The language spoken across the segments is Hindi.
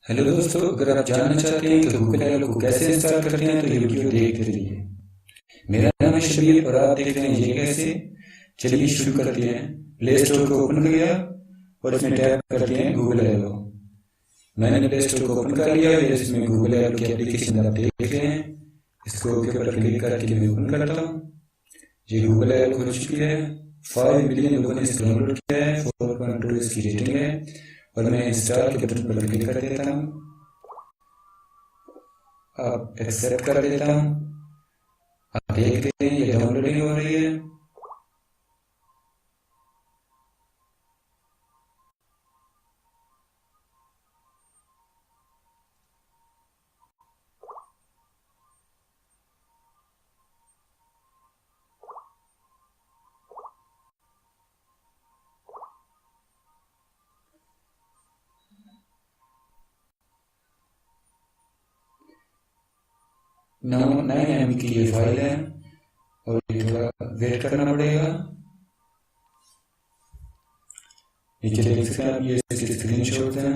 हेलो दोस्तों, अगर आप जानना चाहते हैं कि गूगल एलो को कैसे इंस्टॉल करते हैं तो ये वीडियो देखते रहिए। मेरा नाम है शबीर और आप देख रहे हैं ये कैसे। चलिए शुरू करते हैं। प्ले स्टोर को ओपन किया और इसमें टैप करते हैं गूगल एलो। मैंने प्ले स्टोर को ओपन कर लिया है। इसमें गूगल एलो की एप्लीकेशन आप देख रहे हैं। इसको ओके पर क्लिक करके मैं ओपन करता हूँ। ये गूगल एलो हो चुकी है। 5 मिलियन लोगों ने इसको डाउनलोड किया है। 4.2 इसकी रेटिंग है और मैं इंस्टॉल के बटन पर क्लिक कर देता हूँ। अब एक्सेप्ट कर देता हूँ। आप देख रहे हैं ये डाउनलोडिंग हो रही है। नौ 9 MB की ये फाइल है और ये थोड़ा वेट करना पड़ेगा। नीचे देख सकते हैं आप, ये इसके स्क्रीन शॉट हैं।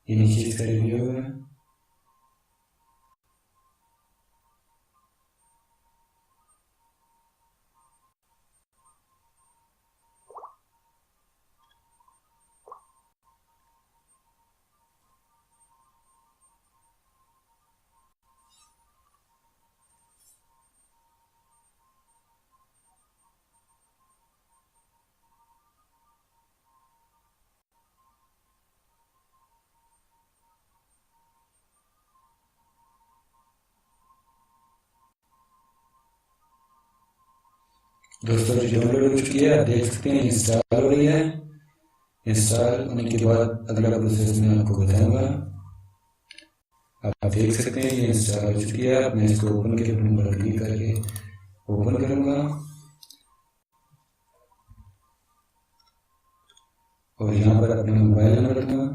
ये नीचे इसका रिव्यू है। दोस्तों जो डाउनलोड हो चुकी है, आप देख सकते हैं इंस्टॉल हो रही है। इंस्टॉल होने के बाद अगला प्रोसेस मैं आपको बताऊंगा। आप देख सकते हैं ये इंस्टॉल हो चुकी है। अब मैं इसको ओपन के बटन पर क्लिक करके ओपन करूंगा और यहाँ पर अपना मोबाइल नंबर दूंगा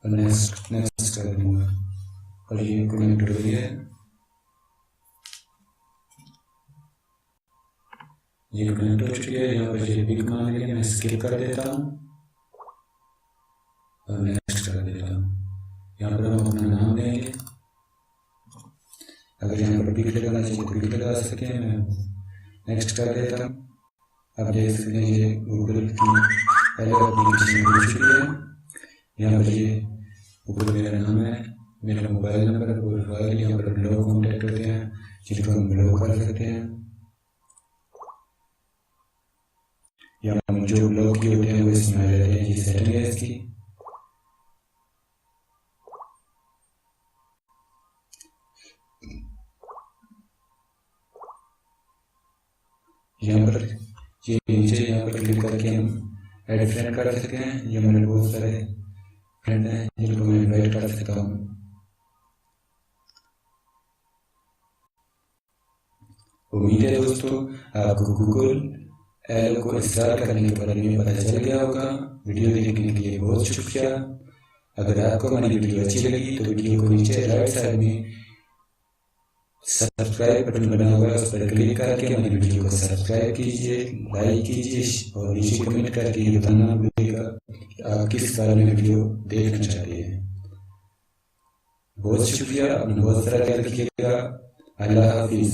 और नेक्स्ट नेक्स्ट कर दूंगा और ये कनेक्ट हो गई है। ये कनेक्ट हो चुकी है। यहाँ पर ये पिक मांग रही है, मैं स्किप कर देता हूँ और नेक्स्ट कर देता हूँ। यहाँ पर हम अपना नाम देंगे। अगर यहाँ पर पिक लगाना चाहिए तो पिक लगा सकते हैं। मैं नेक्स्ट कर देता हूँ। आप देख सकते हैं ये गूगल की पहले एप्लीकेशन हो चुकी है। यहाँ पर ये ऊपर मेरा नाम है, मेरा मोबाइल नंबर, प्रोफाइल, यहाँ पर लोग कॉन्टेक्ट होते हैं जिनको हम ब्लॉक कर सकते हैं। यहाँ जो ब्लॉक किए होते हैं वो इसमें आ जाते हैं। ये सेटिंग है इसकी। यहाँ पर ये नीचे यहाँ पर क्लिक करके हम ऐड फ्रेंड कर सकते हैं। ये मेरे बहुत सारे फ्रेंड हैं जिनको मैं इनवाइट कर सकता हूँ। उम्मीद है दोस्तों आपको गूगल एलो को इंस्टॉल करने के बारे में पता चल गया होगा। वीडियो देखने के लिए बहुत शुक्रिया। अगर आपको हमारी वीडियो अच्छी लगी तो वीडियो को नीचे राइट साइड में सब्सक्राइब बटन बना हुआ है, उस पर क्लिक करके हमारी वीडियो को सब्सक्राइब कीजिए, लाइक कीजिए और नीचे कमेंट करके ये बताना भूलिएगा कि आप किस बारे में वीडियो देखना चाहते हैं। बहुत शुक्रिया। अपना बहुत सारा ख्याल रखिएगा। अल्लाह हाफिज।